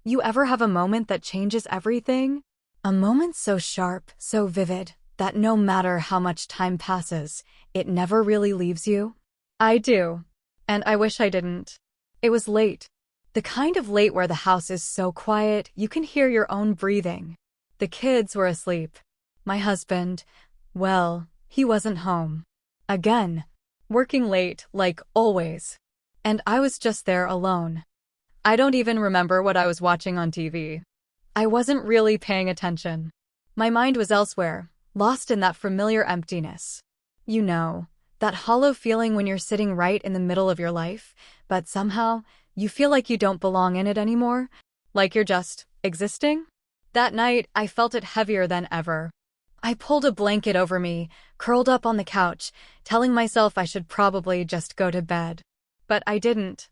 You ever have a moment that changes everything? A moment so sharp, so vivid, that no matter how much time passes, it never really leaves you? I do. And I wish I didn't. It was late. The kind of late where the house is so quiet you can hear your own breathing. The kids were asleep. My husband, well, he wasn't home. Again. Working late, like always. And I was just there alone. I don't even remember what I was watching on TV. I wasn't really paying attention. My mind was elsewhere, lost in that familiar emptiness. You know, that hollow feeling when you're sitting right in the middle of your life, but somehow, you feel like you don't belong in it anymore? Like you're just existing? That night, I felt it heavier than ever. I pulled a blanket over me, curled up on the couch, telling myself I should probably just go to bed. But I didn't.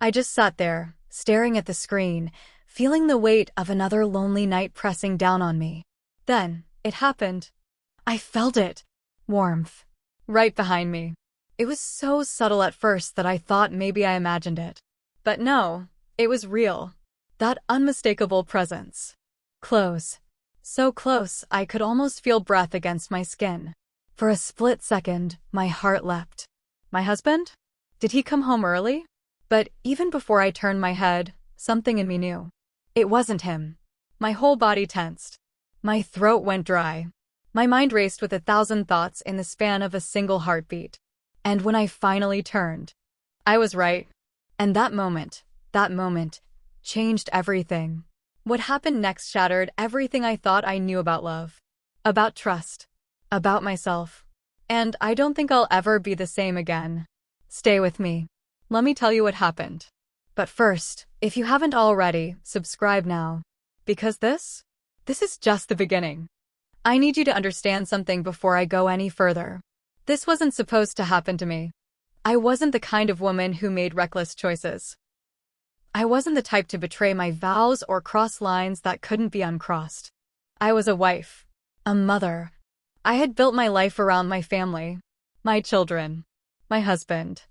I just sat there, staring at the screen, feeling the weight of another lonely night pressing down on me. Then, it happened. I felt it. Warmth. Right behind me. It was so subtle at first that I thought maybe I imagined it. But no, it was real. That unmistakable presence. Close. So close, I could almost feel breath against my skin. For a split second, my heart leapt. My husband? Did he come home early? But even before I turned my head, something in me knew. It wasn't him. My whole body tensed. My throat went dry. My mind raced with 1,000 thoughts in the span of a single heartbeat. And when I finally turned, I was right. And that moment, changed everything. What happened next shattered everything I thought I knew about love, about trust, about myself. And I don't think I'll ever be the same again. Stay with me. Let me tell you what happened. But first, if you haven't already, subscribe now. Because this is just the beginning. I need you to understand something before I go any further. This wasn't supposed to happen to me. I wasn't the kind of woman who made reckless choices. I wasn't the type to betray my vows or cross lines that couldn't be uncrossed. I was a wife, a mother. I had built my life around my family, my children, my husband.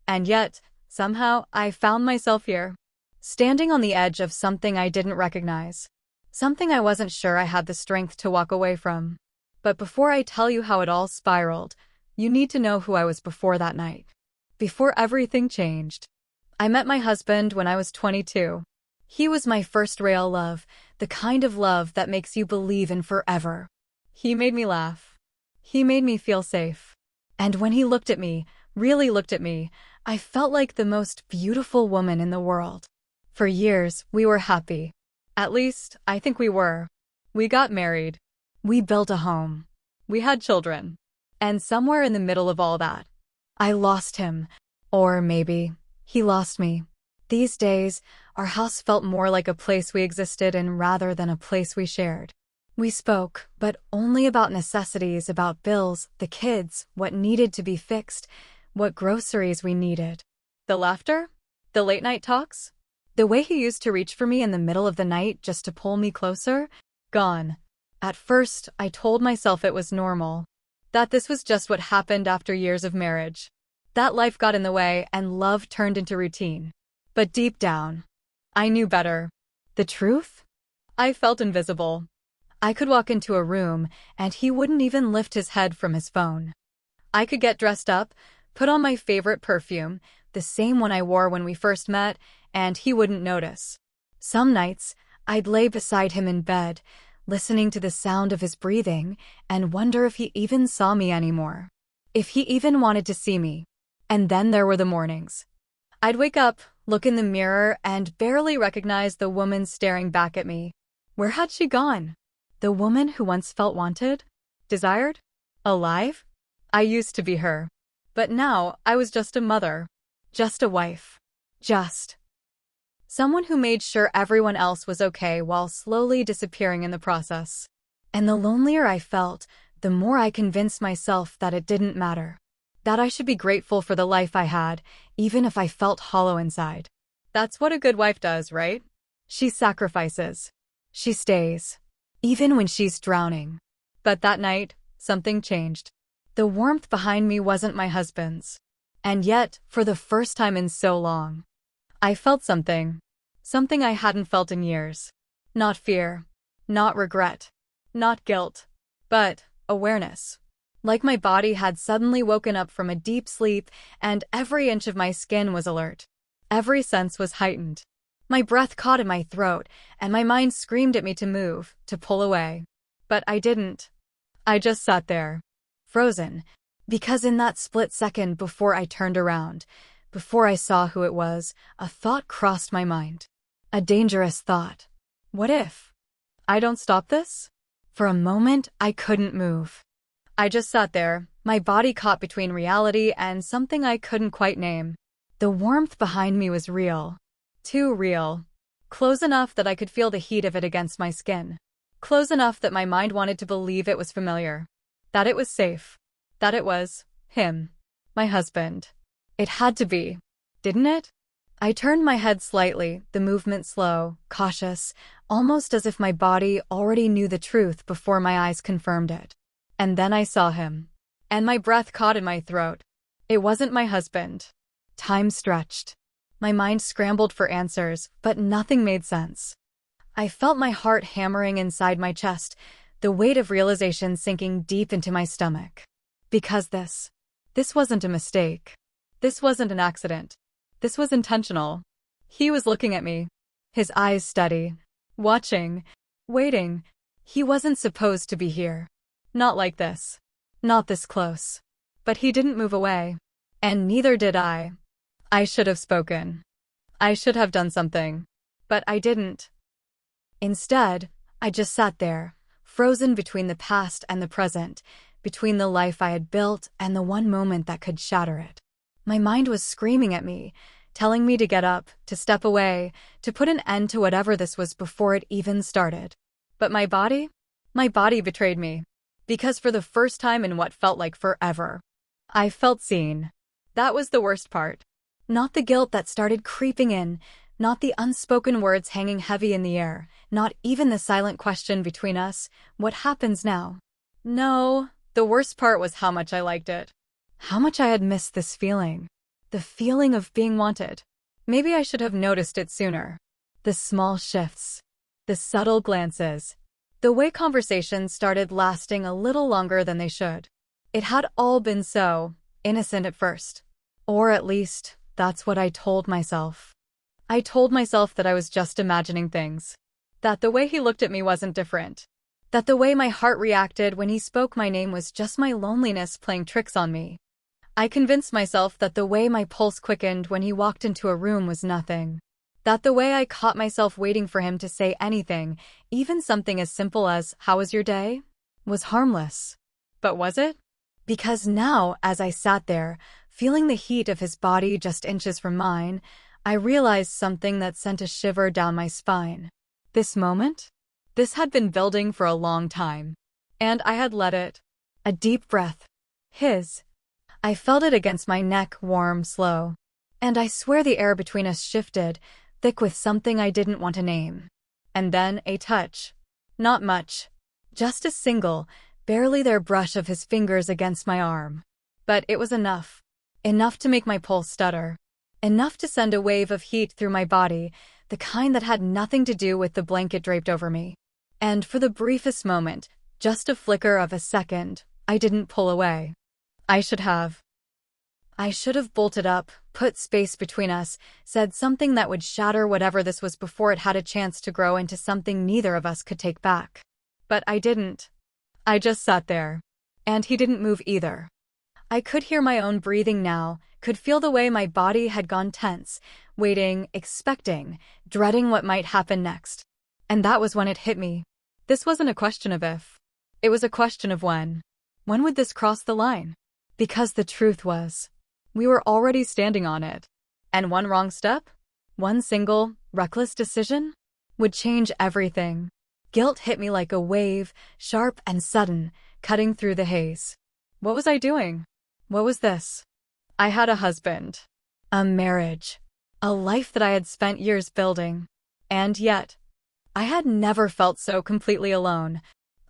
And yet, somehow, I found myself here, standing on the edge of something I didn't recognize, something I wasn't sure I had the strength to walk away from. But before I tell you how it all spiraled, you need to know who I was before that night. Before everything changed. I met my husband when I was 22. He was my first real love, the kind of love that makes you believe in forever. He made me laugh. He made me feel safe. And when he looked at me, really looked at me, I felt like the most beautiful woman in the world. For years, we were happy. At least, I think we were. We got married. We built a home. We had children. And somewhere in the middle of all that, I lost him. Or maybe he lost me. These days, our house felt more like a place we existed in rather than a place we shared. We spoke, but only about necessities, about bills, the kids, what needed to be fixed, what groceries we needed. The laughter? The late-night talks? The way he used to reach for me in the middle of the night just to pull me closer? Gone. At first, I told myself it was normal. That this was just what happened after years of marriage. That life got in the way and love turned into routine. But deep down, I knew better. The truth? I felt invisible. I could walk into a room, and he wouldn't even lift his head from his phone. I could get dressed up, put on my favorite perfume, the same one I wore when we first met, and he wouldn't notice. Some nights, I'd lay beside him in bed, listening to the sound of his breathing, and wonder if he even saw me anymore. If he even wanted to see me. And then there were the mornings. I'd wake up, look in the mirror, and barely recognize the woman staring back at me. Where had she gone? The woman who once felt wanted? Desired? Alive? I used to be her. But now, I was just a mother. Just a wife. Just someone who made sure everyone else was okay while slowly disappearing in the process. And the lonelier I felt, the more I convinced myself that it didn't matter. That I should be grateful for the life I had, even if I felt hollow inside. That's what a good wife does, right? She sacrifices. She stays. Even when she's drowning. But that night, something changed. The warmth behind me wasn't my husband's. And yet, for the first time in so long, I felt something. Something I hadn't felt in years. Not fear. Not regret. Not guilt. But awareness. Like my body had suddenly woken up from a deep sleep, and every inch of my skin was alert. Every sense was heightened. My breath caught in my throat, and my mind screamed at me to move, to pull away. But I didn't. I just sat there, frozen, because in that split second before I turned around, before I saw who it was, a thought crossed my mind. A dangerous thought. What if I don't stop this? For a moment, I couldn't move. I just sat there, my body caught between reality and something I couldn't quite name. The warmth behind me was real. Too real. Close enough that I could feel the heat of it against my skin. Close enough that my mind wanted to believe it was familiar. That it was safe. That it was him. My husband. It had to be. Didn't it? I turned my head slightly, the movement slow, cautious, almost as if my body already knew the truth before my eyes confirmed it. And then I saw him. And my breath caught in my throat. It wasn't my husband. Time stretched. My mind scrambled for answers, but nothing made sense. I felt my heart hammering inside my chest, the weight of realization sinking deep into my stomach. Because this wasn't a mistake. This wasn't an accident. This was intentional. He was looking at me. His eyes steady. Watching. Waiting. He wasn't supposed to be here. Not like this. Not this close. But he didn't move away. And neither did I. I should have spoken. I should have done something. But I didn't. Instead, I just sat there, frozen between the past and the present, between the life I had built and the one moment that could shatter it. My mind was screaming at me, telling me to get up, to step away, to put an end to whatever this was before it even started. But my body betrayed me. Because for the first time in what felt like forever, I felt seen. That was the worst part. Not the guilt that started creeping in, not the unspoken words hanging heavy in the air, not even the silent question between us, what happens now? No, the worst part was how much I liked it. How much I had missed this feeling. The feeling of being wanted. Maybe I should have noticed it sooner. The small shifts. The subtle glances. The way conversations started lasting a little longer than they should. It had all been so innocent at first. Or at least, that's what I told myself. I told myself that I was just imagining things. That the way he looked at me wasn't different. That the way my heart reacted when he spoke my name was just my loneliness playing tricks on me. I convinced myself that the way my pulse quickened when he walked into a room was nothing. That the way I caught myself waiting for him to say anything, even something as simple as, "How was your day?" was harmless. But was it? Because now, as I sat there, feeling the heat of his body just inches from mine, I realized something that sent a shiver down my spine. This moment? This had been building for a long time. And I had let it. A deep breath. His. I felt it against my neck, warm, slow. And I swear the air between us shifted, thick with something I didn't want to name. And then a touch. Not much. Just a single, barely there brush of his fingers against my arm. But it was enough. Enough to make my pulse stutter. Enough to send a wave of heat through my body, the kind that had nothing to do with the blanket draped over me. And for the briefest moment, just a flicker of a second, I didn't pull away. I should have. I should have bolted up, put space between us, said something that would shatter whatever this was before it had a chance to grow into something neither of us could take back. But I didn't. I just sat there. And he didn't move either. I could hear my own breathing now, could feel the way my body had gone tense, waiting, expecting, dreading what might happen next. And that was when it hit me. This wasn't a question of if. It was a question of when. When would this cross the line? Because the truth was, we were already standing on it. And one wrong step, one single, reckless decision, would change everything. Guilt hit me like a wave, sharp and sudden, cutting through the haze. What was I doing? What was this? I had a husband. A marriage. A life that I had spent years building. And yet, I had never felt so completely alone.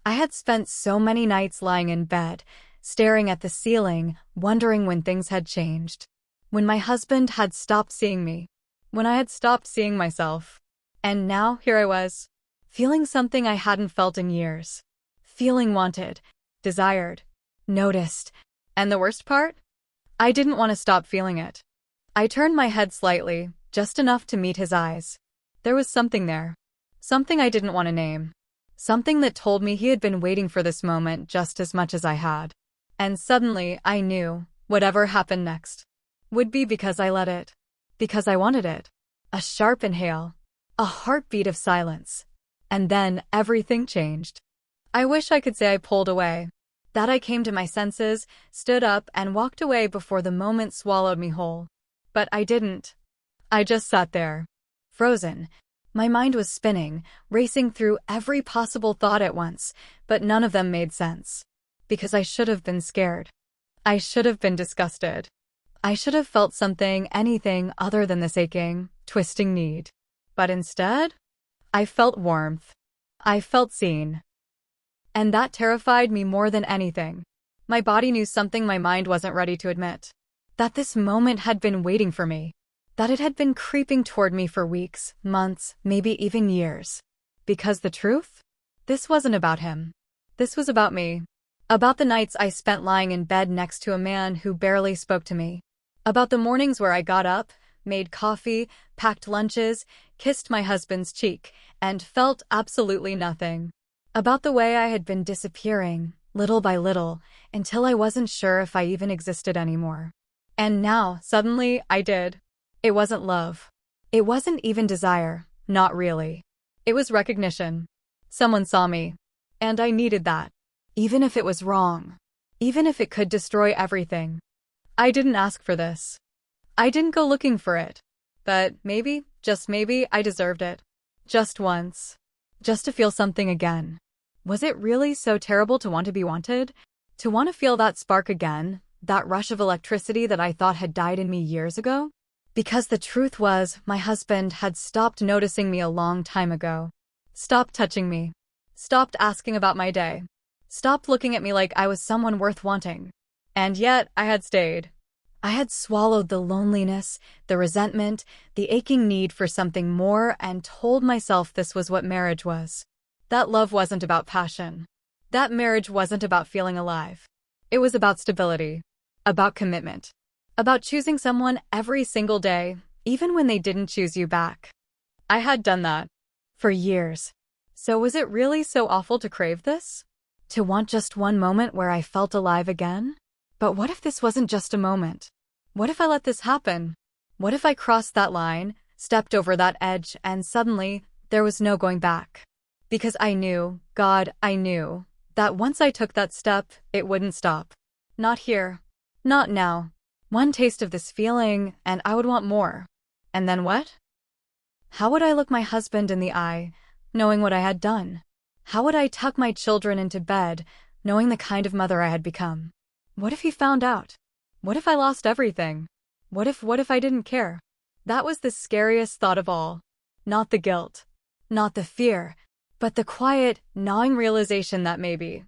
I had spent so many nights lying in bed, staring at the ceiling, wondering when things had changed. When my husband had stopped seeing me. When I had stopped seeing myself. And now, here I was, feeling something I hadn't felt in years. Feeling wanted, desired, noticed. And the worst part? I didn't want to stop feeling it. I turned my head slightly, just enough to meet his eyes. There was something there. Something I didn't want to name. Something that told me he had been waiting for this moment just as much as I had. And suddenly, I knew, whatever happened next would be because I let it. Because I wanted it. A sharp inhale. A heartbeat of silence. And then, everything changed. I wish I could say I pulled away. That I came to my senses, stood up, and walked away before the moment swallowed me whole. But I didn't. I just sat there. Frozen. My mind was spinning, racing through every possible thought at once, but none of them made sense. Because I should have been scared. I should have been disgusted. I should have felt something, anything other than this aching, twisting need. But instead, I felt warmth. I felt seen. And that terrified me more than anything. My body knew something my mind wasn't ready to admit. That this moment had been waiting for me. That it had been creeping toward me for weeks, months, maybe even years. Because the truth? This wasn't about him. This was about me. About the nights I spent lying in bed next to a man who barely spoke to me. About the mornings where I got up, made coffee, packed lunches, kissed my husband's cheek, and felt absolutely nothing. About the way I had been disappearing, little by little, until I wasn't sure if I even existed anymore. And now, suddenly, I did. It wasn't love. It wasn't even desire, not really. It was recognition. Someone saw me. And I needed that. Even if it was wrong. Even if it could destroy everything. I didn't ask for this. I didn't go looking for it. But maybe, just maybe, I deserved it. Just once. Just to feel something again. Was it really so terrible to want to be wanted? To want to feel that spark again? That rush of electricity that I thought had died in me years ago? Because the truth was, my husband had stopped noticing me a long time ago. Stopped touching me. Stopped asking about my day. Stopped looking at me like I was someone worth wanting. And yet, I had stayed. I had swallowed the loneliness, the resentment, the aching need for something more, and told myself this was what marriage was. That love wasn't about passion. That marriage wasn't about feeling alive. It was about stability. About commitment. About choosing someone every single day, even when they didn't choose you back. I had done that. For years. So was it really so awful to crave this? To want just one moment where I felt alive again? But what if this wasn't just a moment? What if I let this happen? What if I crossed that line, stepped over that edge, and suddenly, there was no going back? Because I knew, God, I knew, that once I took that step, it wouldn't stop. Not here. Not now. One taste of this feeling, and I would want more. And then what? How would I look my husband in the eye, knowing what I had done? How would I tuck my children into bed, knowing the kind of mother I had become? What if he found out? What if I lost everything? What if I didn't care? That was the scariest thought of all. Not the guilt. Not the fear. But the quiet, gnawing realization that maybe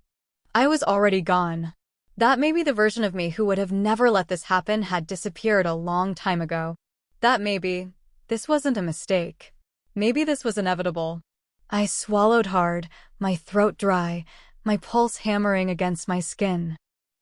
I was already gone. That maybe the version of me who would have never let this happen had disappeared a long time ago. That maybe this wasn't a mistake. Maybe this was inevitable. I swallowed hard, my throat dry, my pulse hammering against my skin.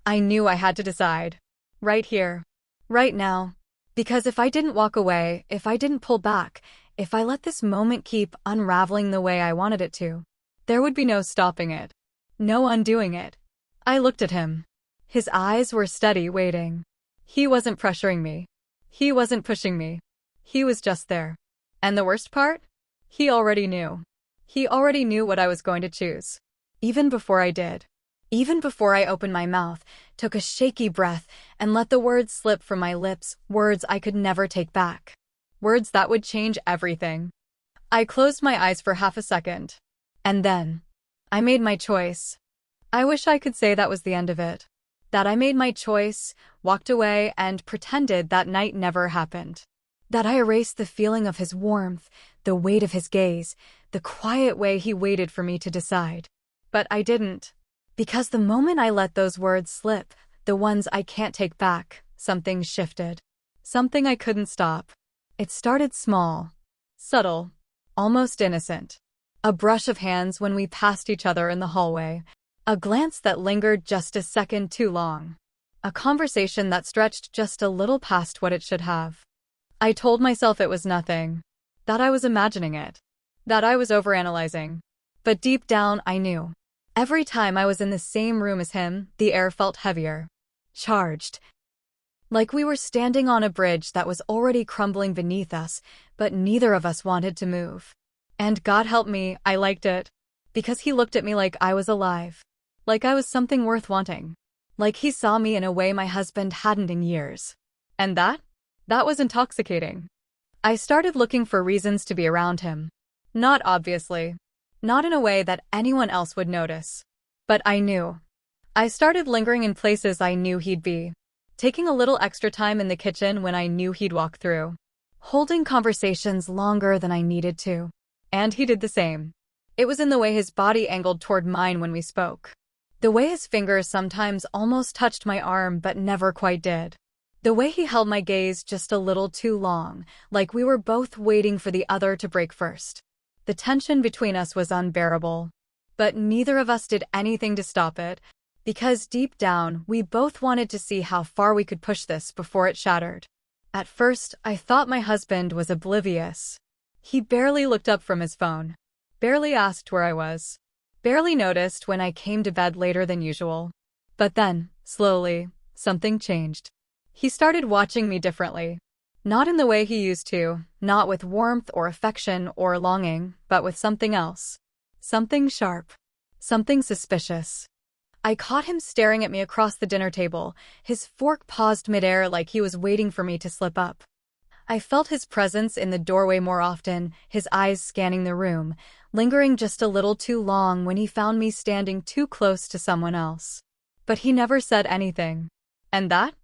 I knew I had to decide. Right here. Right now. Because if I didn't walk away, if I didn't pull back, if I let this moment keep unraveling the way I wanted it to, there would be no stopping it. No undoing it. I looked at him. His eyes were steady, waiting. He wasn't pressuring me. He wasn't pushing me. He was just there. And the worst part? He already knew. He already knew what I was going to choose. Even before I did. Even before I opened my mouth, took a shaky breath, and let the words slip from my lips, words I could never take back. Words that would change everything. I closed my eyes for half a second. And then, I made my choice. I wish I could say that was the end of it. That I made my choice, walked away, and pretended that night never happened. That I erased the feeling of his warmth, the weight of his gaze, the quiet way he waited for me to decide. But I didn't. Because the moment I let those words slip, the ones I can't take back, something shifted. Something I couldn't stop. It started small. Subtle. almost innocent. A brush of hands when we passed each other in the hallway. A glance that lingered just a second too long. A conversation that stretched just a little past what it should have. I told myself it was nothing. That I was imagining it. That I was overanalyzing. But deep down, I knew. Every time I was in the same room as him, the air felt heavier. Charged. Like we were standing on a bridge that was already crumbling beneath us, but neither of us wanted to move. And God help me, I liked it. Because he looked at me like I was alive. Like I was something worth wanting. Like he saw me in a way my husband hadn't in years. And that was intoxicating. I started looking for reasons to be around him. Not obviously. Not in a way that anyone else would notice. But I knew. I started lingering in places I knew he'd be. Taking a little extra time in the kitchen when I knew he'd walk through. Holding conversations longer than I needed to. And he did the same. It was in the way his body angled toward mine when we spoke. The way his fingers sometimes almost touched my arm but never quite did. The way he held my gaze just a little too long, like we were both waiting for the other to break first. The tension between us was unbearable. But neither of us did anything to stop it, because deep down, we both wanted to see how far we could push this before it shattered. At first, I thought my husband was oblivious. He barely looked up from his phone. Barely asked where I was. Barely noticed when I came to bed later than usual. But then, slowly, something changed. He started watching me differently. Not in the way he used to, not with warmth or affection or longing, but with something else. Something sharp. Something suspicious. I caught him staring at me across the dinner table, his fork paused midair like he was waiting for me to slip up. I felt his presence in the doorway more often, his eyes scanning the room, lingering just a little too long when he found me standing too close to someone else. But he never said anything. And that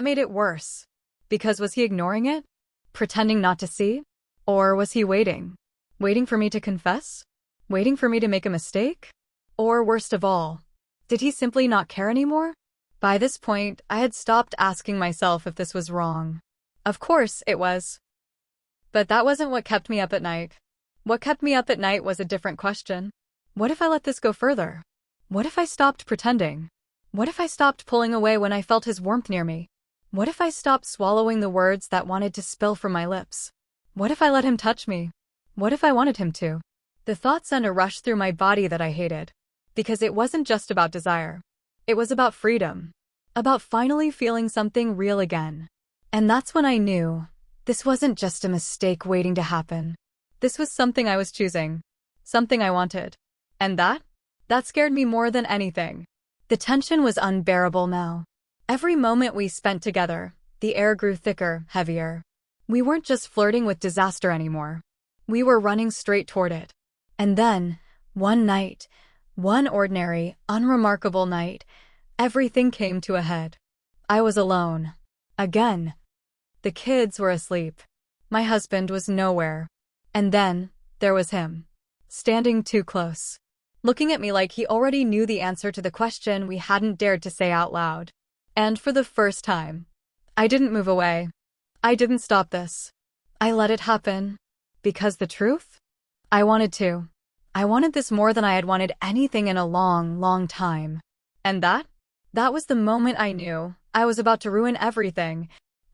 made it worse. Because was he ignoring it? Pretending not to see? Or was he waiting? Waiting for me to confess? Waiting for me to make a mistake? Or worst of all, did he simply not care anymore? By this point, I had stopped asking myself if this was wrong. Of course, it was. But that wasn't what kept me up at night. What kept me up at night was a different question. What if I let this go further? What if I stopped pretending? What if I stopped pulling away when I felt his warmth near me? What if I stopped swallowing the words that wanted to spill from my lips? What if I let him touch me? What if I wanted him to? The thought sent a rush through my body that I hated. Because it wasn't just about desire. It was about freedom. About finally feeling something real again. And that's when I knew. This wasn't just a mistake waiting to happen. This was something I was choosing. Something I wanted. And that scared me more than anything. The tension was unbearable now. Every moment we spent together, the air grew thicker, heavier. We weren't just flirting with disaster anymore. We were running straight toward it. And then, one night, one ordinary, unremarkable night, everything came to a head. I was alone. Again. The kids were asleep. My husband was nowhere. And then, there was him. Standing too close. Looking at me like he already knew the answer to the question we hadn't dared to say out loud. And for the first time, I didn't move away. I didn't stop this. I let it happen. Because the truth? I wanted to. I wanted this more than I had wanted anything in a long, long time. And that was the moment I knew I was about to ruin everything.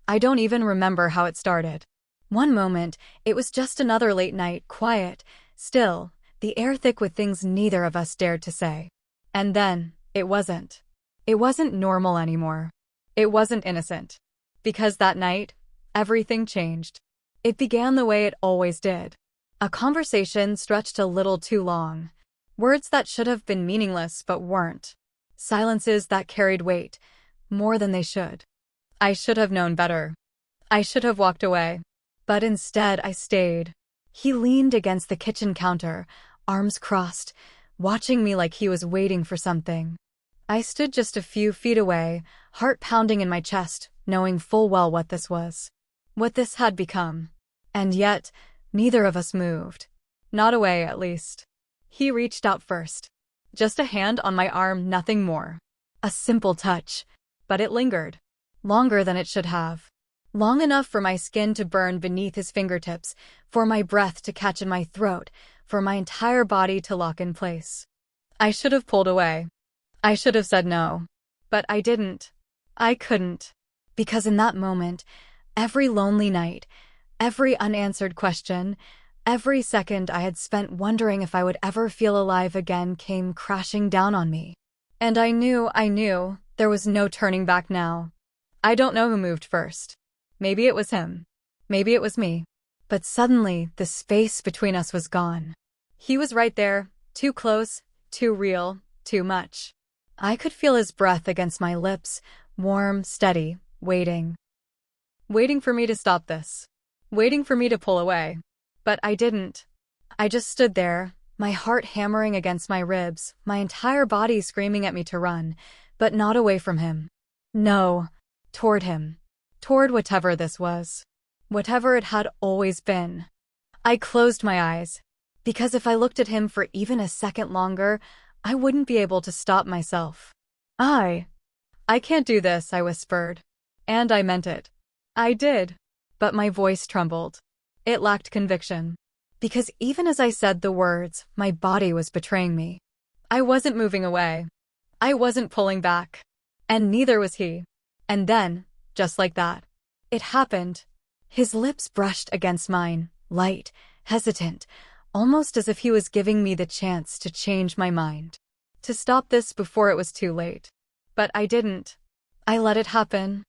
I don't even remember how it started. One moment, it was just another late night, quiet, still, the air thick with things neither of us dared to say. And then, it wasn't. It wasn't normal anymore. It wasn't innocent. Because that night, everything changed. It began the way it always did. A conversation stretched a little too long. Words that should have been meaningless but weren't. Silences that carried weight, more than they should. I should have known better. I should have walked away. But instead, I stayed. He leaned against the kitchen counter, arms crossed, watching me like he was waiting for something. I stood just a few feet away, heart pounding in my chest, knowing full well what this was. What this had become. And yet, neither of us moved. Not away, at least. He reached out first. Just a hand on my arm, nothing more. A simple touch. But it lingered. Longer than it should have. Long enough for my skin to burn beneath his fingertips, for my breath to catch in my throat, for my entire body to lock in place. I should have pulled away. I should have said no. But I didn't. I couldn't. Because in that moment, every lonely night, every unanswered question, every second I had spent wondering if I would ever feel alive again came crashing down on me. And I knew, there was no turning back now. I don't know who moved first. Maybe it was him. Maybe it was me. But suddenly, the space between us was gone. He was right there, too close, too real, too much. I could feel his breath against my lips, warm, steady, waiting. Waiting for me to stop this. Waiting for me to pull away. But I didn't. I just stood there, my heart hammering against my ribs, my entire body screaming at me to run, but not away from him. No, toward him. Toward whatever this was. Whatever it had always been. I closed my eyes. Because if I looked at him for even a second longer, I wouldn't be able to stop myself. I can't do this, I whispered. And I meant it. I did. But my voice trembled. It lacked conviction. Because even as I said the words, my body was betraying me. I wasn't moving away. I wasn't pulling back. And neither was he. And then, just like that, it happened. His lips brushed against mine, light, hesitant, almost as if he was giving me the chance to change my mind. To stop this before it was too late. But I didn't. I let it happen.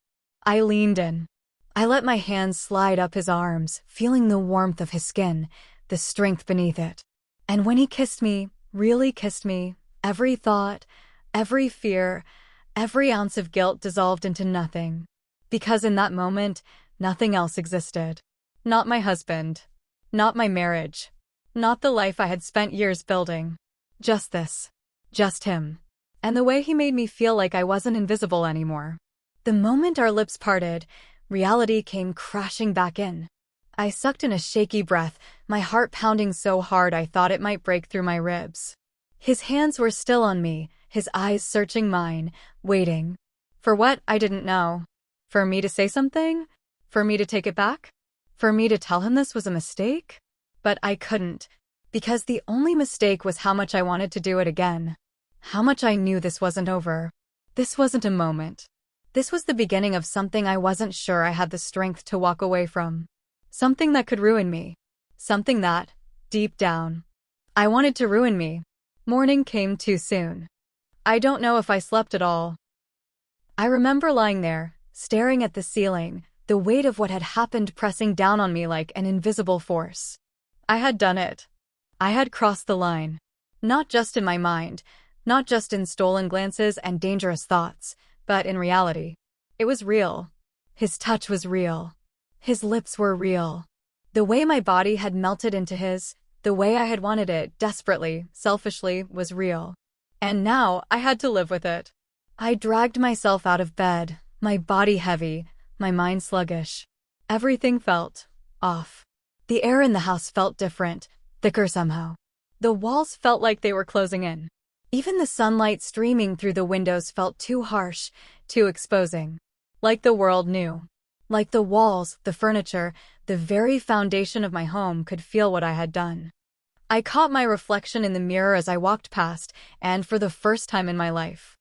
I leaned in. I let my hands slide up his arms, feeling the warmth of his skin, the strength beneath it. And when he kissed me, really kissed me, every thought, every fear, every ounce of guilt dissolved into nothing. Because in that moment, nothing else existed. Not my husband. Not my marriage. Not the life I had spent years building. Just this. Just him. And the way he made me feel like I wasn't invisible anymore. The moment our lips parted, reality came crashing back in. I sucked in a shaky breath, my heart pounding so hard I thought it might break through my ribs. His hands were still on me, his eyes searching mine, waiting. For what? I didn't know. For me to say something? For me to take it back? For me to tell him this was a mistake? But I couldn't. Because the only mistake was how much I wanted to do it again. How much I knew this wasn't over. This wasn't a moment. This was the beginning of something I wasn't sure I had the strength to walk away from. Something that could ruin me. Something that, deep down, I wanted to ruin me. Morning came too soon. I don't know if I slept at all. I remember lying there, staring at the ceiling, the weight of what had happened pressing down on me like an invisible force. I had done it. I had crossed the line. Not just in my mind, not just in stolen glances and dangerous thoughts, but in reality. It was real. His touch was real. His lips were real. The way my body had melted into his, the way I had wanted it desperately, selfishly, was real. And now I had to live with it. I dragged myself out of bed, my body heavy, my mind sluggish. Everything felt off. The air in the house felt different, thicker somehow. The walls felt like they were closing in. Even the sunlight streaming through the windows felt too harsh, too exposing. Like the world knew. Like the walls, the furniture, the very foundation of my home could feel what I had done. I caught my reflection in the mirror as I walked past, and for the first time in my life,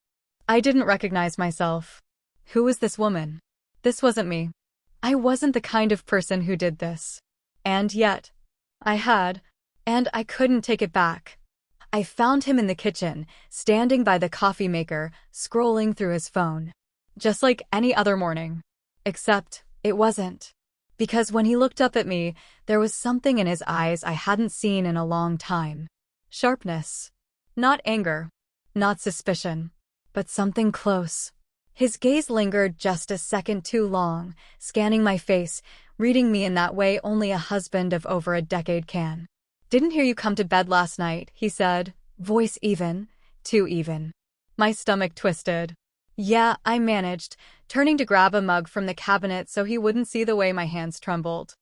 I didn't recognize myself. Who was this woman? This wasn't me. I wasn't the kind of person who did this. And yet, I had, and I couldn't take it back. I found him in the kitchen, standing by the coffee maker, scrolling through his phone. Just like any other morning. Except, it wasn't. Because when he looked up at me, there was something in his eyes I hadn't seen in a long time. Sharpness. Not anger. Not suspicion. But something close. His gaze lingered just a second too long, scanning my face, reading me in that way only a husband of over a decade can. "Didn't hear you come to bed last night," he said, voice even, too even. My stomach twisted. Yeah, I managed, turning to grab a mug from the cabinet so he wouldn't see the way my hands trembled.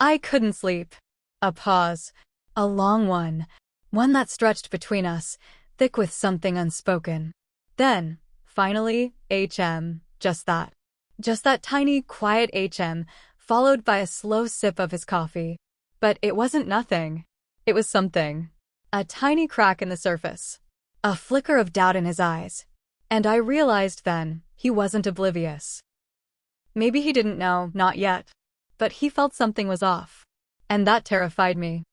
I couldn't sleep. A pause. A long one. One that stretched between us, thick with something unspoken. Then, finally, just that. Just that tiny, quiet followed by a slow sip of his coffee. But it wasn't nothing. It was something. A tiny crack in the surface. A flicker of doubt in his eyes. And I realized then, he wasn't oblivious. Maybe he didn't know, not yet. But he felt something was off. And that terrified me.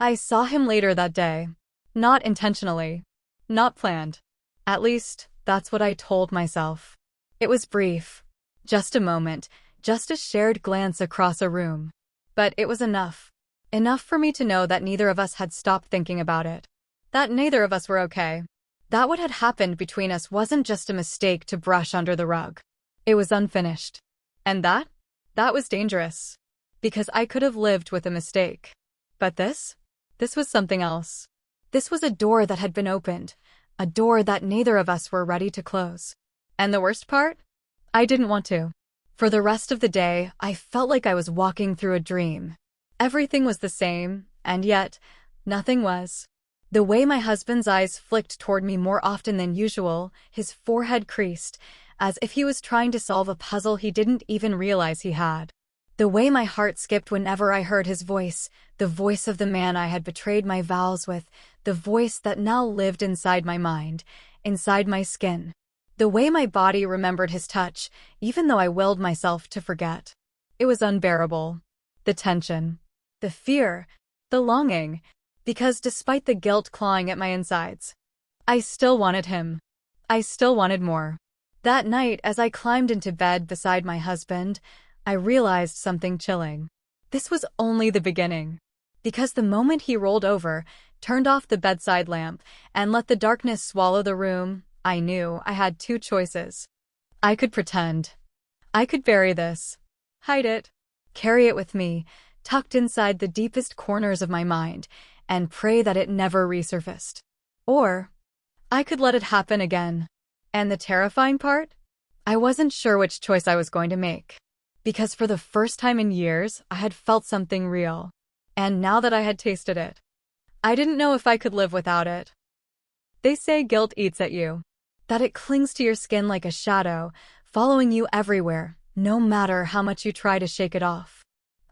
I saw him later that day. Not intentionally. Not planned. At least, that's what I told myself. It was brief. Just a moment. Just a shared glance across a room. But it was enough. Enough for me to know that neither of us had stopped thinking about it. That neither of us were okay. That what had happened between us wasn't just a mistake to brush under the rug. It was unfinished. And that was dangerous. Because I could have lived with a mistake. But this was something else. This was a door that had been opened. A door that neither of us were ready to close. And the worst part? I didn't want to. For the rest of the day, I felt like I was walking through a dream. Everything was the same, and yet, nothing was. The way my husband's eyes flicked toward me more often than usual, his forehead creased, as if he was trying to solve a puzzle he didn't even realize he had. The way my heart skipped whenever I heard his voice, the voice of the man I had betrayed my vows with, the voice that now lived inside my mind, inside my skin. The way my body remembered his touch, even though I willed myself to forget. It was unbearable. The tension. The fear. The longing. Because despite the guilt clawing at my insides, I still wanted him. I still wanted more. That night, as I climbed into bed beside my husband, I realized something chilling. This was only the beginning. Because the moment he rolled over, turned off the bedside lamp, and let the darkness swallow the room, I knew I had two choices. I could pretend. I could bury this. Hide it. Carry it with me, tucked inside the deepest corners of my mind, and pray that it never resurfaced. Or, I could let it happen again. And the terrifying part? I wasn't sure which choice I was going to make. Because for the first time in years, I had felt something real. And now that I had tasted it, I didn't know if I could live without it. They say guilt eats at you. That it clings to your skin like a shadow, following you everywhere, no matter how much you try to shake it off.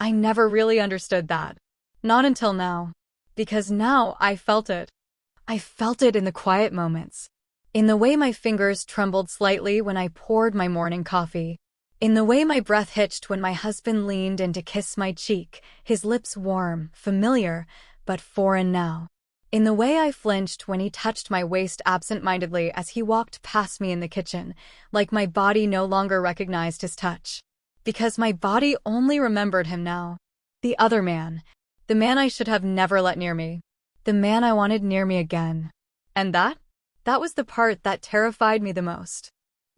I never really understood that. Not until now. Because now I felt it. I felt it in the quiet moments. In the way my fingers trembled slightly when I poured my morning coffee. In the way my breath hitched when my husband leaned in to kiss my cheek, his lips warm, familiar, but foreign now. In the way I flinched when he touched my waist absent-mindedly as he walked past me in the kitchen, like my body no longer recognized his touch. Because my body only remembered him now. The other man. The man I should have never let near me. The man I wanted near me again. And that was the part that terrified me the most.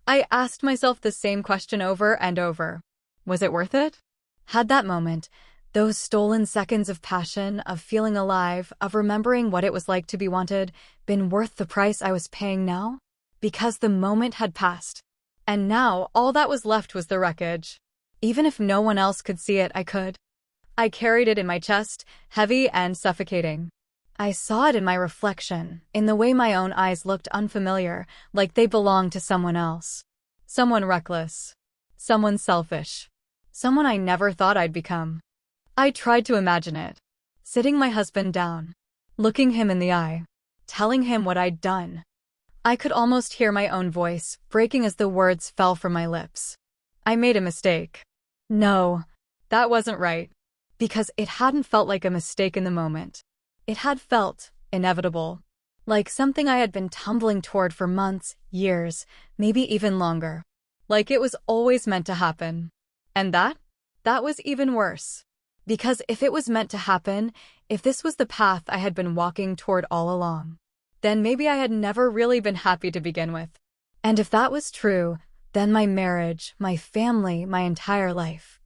I asked myself the same question over and over. Was it worth it? Had that moment, those stolen seconds of passion, of feeling alive, of remembering what it was like to be wanted, been worth the price I was paying now? Because the moment had passed. And now, all that was left was the wreckage. Even if no one else could see it, I could. I carried it in my chest, heavy and suffocating. I saw it in my reflection, in the way my own eyes looked unfamiliar, like they belonged to someone else. Someone reckless. Someone selfish. Someone I never thought I'd become. I tried to imagine it. Sitting my husband down. Looking him in the eye. Telling him what I'd done. I could almost hear my own voice, breaking as the words fell from my lips. I made a mistake. No, that wasn't right. Because it hadn't felt like a mistake in the moment. It had felt inevitable. Like something I had been tumbling toward for months, years, maybe even longer. Like it was always meant to happen. And that was even worse. Because if it was meant to happen, if this was the path I had been walking toward all along, then maybe I had never really been happy to begin with. And if that was true, then my marriage, my family, my entire life.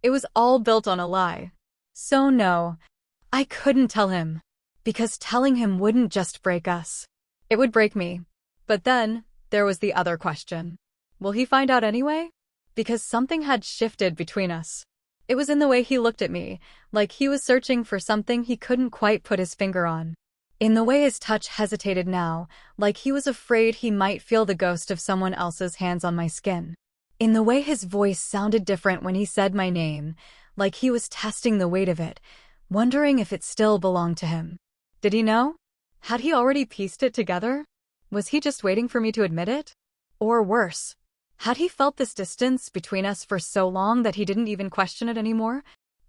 It was all built on a lie. So no, I couldn't tell him. Because telling him wouldn't just break us. It would break me. But then, there was the other question. Will he find out anyway? Because something had shifted between us. It was in the way he looked at me, like he was searching for something he couldn't quite put his finger on. In the way his touch hesitated now, like he was afraid he might feel the ghost of someone else's hands on my skin. In the way his voice sounded different when he said my name, like he was testing the weight of it, wondering if it still belonged to him. Did he know? Had he already pieced it together? Was he just waiting for me to admit it? Or worse, had he felt this distance between us for so long that he didn't even question it anymore?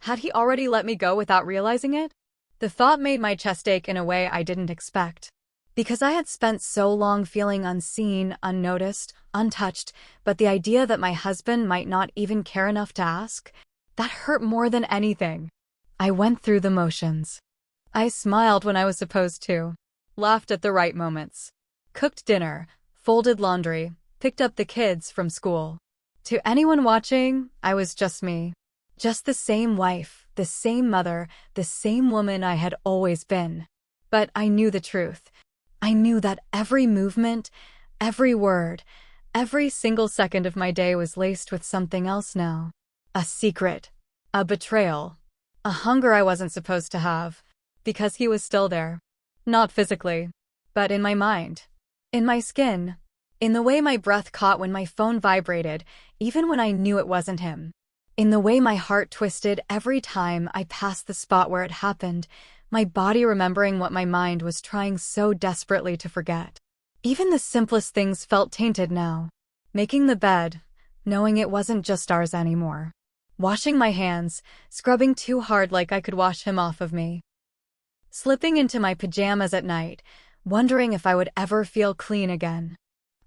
Had he already let me go without realizing it? The thought made my chest ache in a way I didn't expect. Because I had spent so long feeling unseen, unnoticed, untouched, but the idea that my husband might not even care enough to ask, that hurt more than anything. I went through the motions. I smiled when I was supposed to, laughed at the right moments, cooked dinner, folded laundry, picked up the kids from school. To anyone watching, I was just me. Just the same wife, the same mother, the same woman I had always been. But I knew the truth. I knew that every movement, every word, every single second of my day was laced with something else now. A secret, a betrayal, a hunger I wasn't supposed to have, because he was still there. Not physically, but in my mind, in my skin, in the way my breath caught when my phone vibrated, even when I knew it wasn't him. In the way my heart twisted every time I passed the spot where it happened, my body remembering what my mind was trying so desperately to forget. Even the simplest things felt tainted now. Making the bed, knowing it wasn't just ours anymore. Washing my hands, scrubbing too hard like I could wash him off of me. Slipping into my pajamas at night, wondering if I would ever feel clean again.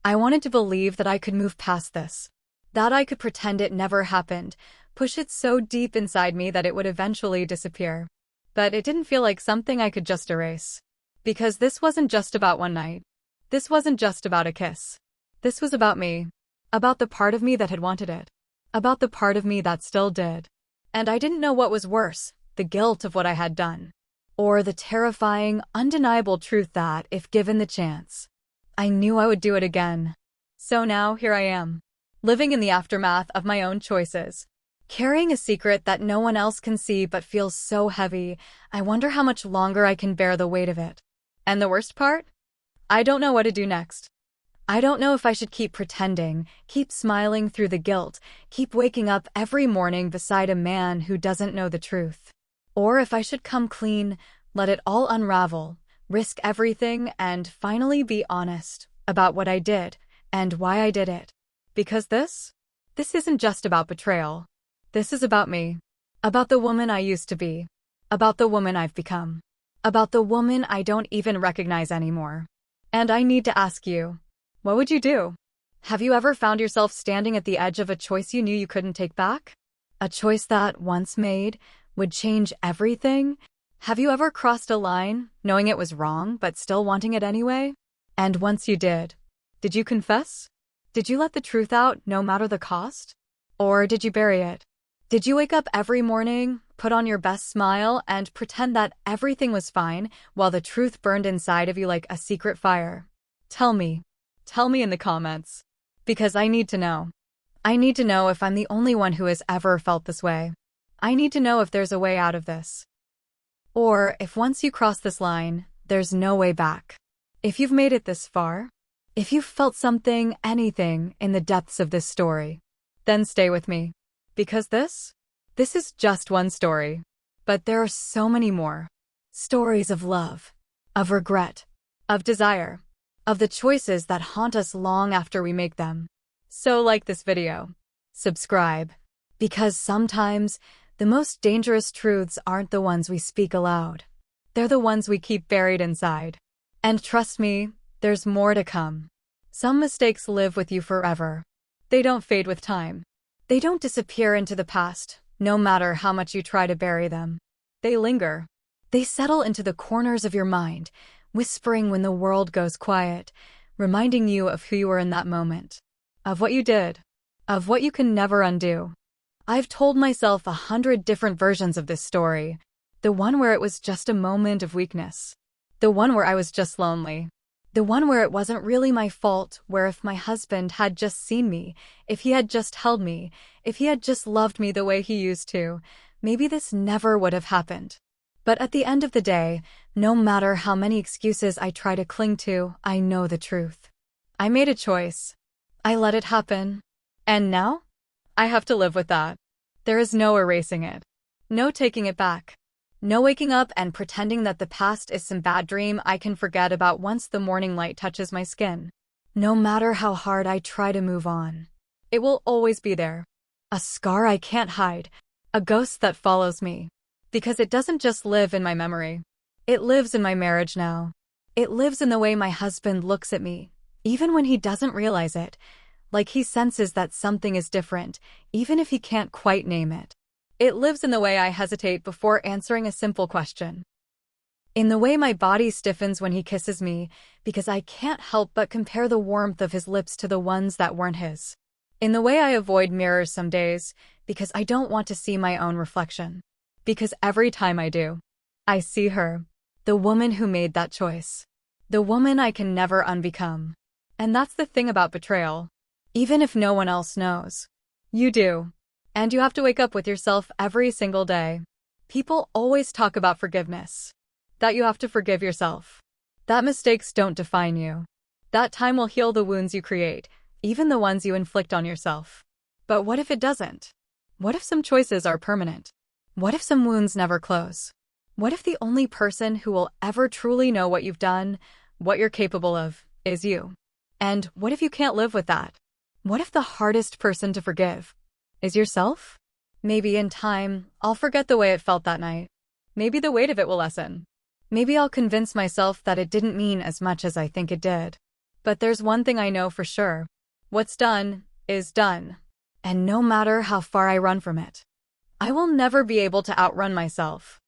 I wanted to believe that I could move past this. That I could pretend it never happened, push it so deep inside me that it would eventually disappear. But it didn't feel like something I could just erase. Because this wasn't just about one night. This wasn't just about a kiss. This was about me. About the part of me that had wanted it. About the part of me that still did. And I didn't know what was worse, the guilt of what I had done. Or the terrifying, undeniable truth that, if given the chance, I knew I would do it again. So now, here I am. Living in the aftermath of my own choices. Carrying a secret that no one else can see but feels so heavy, I wonder how much longer I can bear the weight of it. And the worst part? I don't know what to do next. I don't know if I should keep pretending, keep smiling through the guilt, keep waking up every morning beside a man who doesn't know the truth. Or if I should come clean, let it all unravel, risk everything, and finally be honest about what I did and why I did it. Because this isn't just about betrayal. This is about me. About the woman I used to be. About the woman I've become. About the woman I don't even recognize anymore. And I need to ask you, what would you do? Have you ever found yourself standing at the edge of a choice you knew you couldn't take back? A choice that, once made, would change everything? Have you ever crossed a line, knowing it was wrong, but still wanting it anyway? And once you did you confess? Did you let the truth out, no matter the cost? Or did you bury it? Did you wake up every morning, put on your best smile, and pretend that everything was fine, while the truth burned inside of you like a secret fire? Tell me. Tell me in the comments. Because I need to know. I need to know if I'm the only one who has ever felt this way. I need to know if there's a way out of this. Or if once you cross this line, there's no way back. If you've made it this far, if you've felt something, anything, in the depths of this story, then stay with me. Because this is just one story. But there are so many more. Stories of love, of regret, of desire, of the choices that haunt us long after we make them. So like this video. Subscribe. Because sometimes, the most dangerous truths aren't the ones we speak aloud. They're the ones we keep buried inside. And trust me, there's more to come. Some mistakes live with you forever. They don't fade with time. They don't disappear into the past, no matter how much you try to bury them. They linger. They settle into the corners of your mind, whispering when the world goes quiet, reminding you of who you were in that moment. Of what you did. Of what you can never undo. I've told myself 100 different versions of this story. The one where it was just a moment of weakness. The one where I was just lonely. The one where it wasn't really my fault, where if my husband had just seen me, if he had just held me, if he had just loved me the way he used to, maybe this never would have happened. But at the end of the day, no matter how many excuses I try to cling to, I know the truth. I made a choice. I let it happen. And now? I have to live with that. There is no erasing it. No taking it back. No waking up and pretending that the past is some bad dream I can forget about once the morning light touches my skin. No matter how hard I try to move on, it will always be there. A scar I can't hide, a ghost that follows me. Because it doesn't just live in my memory. It lives in my marriage now. It lives in the way my husband looks at me, even when he doesn't realize it, like he senses that something is different, even if he can't quite name it. It lives in the way I hesitate before answering a simple question. In the way my body stiffens when he kisses me, because I can't help but compare the warmth of his lips to the ones that weren't his. In the way I avoid mirrors some days, because I don't want to see my own reflection. Because every time I do, I see her, the woman who made that choice. The woman I can never unbecome. And that's the thing about betrayal. Even if no one else knows, you do. And you have to wake up with yourself every single day. People always talk about forgiveness. That you have to forgive yourself. That mistakes don't define you. That time will heal the wounds you create, even the ones you inflict on yourself. But what if it doesn't? What if some choices are permanent? What if some wounds never close? What if the only person who will ever truly know what you've done, what you're capable of, is you? And what if you can't live with that? What if the hardest person to forgive is yourself? Maybe in time, I'll forget the way it felt that night. Maybe the weight of it will lessen. Maybe I'll convince myself that it didn't mean as much as I think it did. But there's one thing I know for sure. What's done is done. And no matter how far I run from it, I will never be able to outrun myself.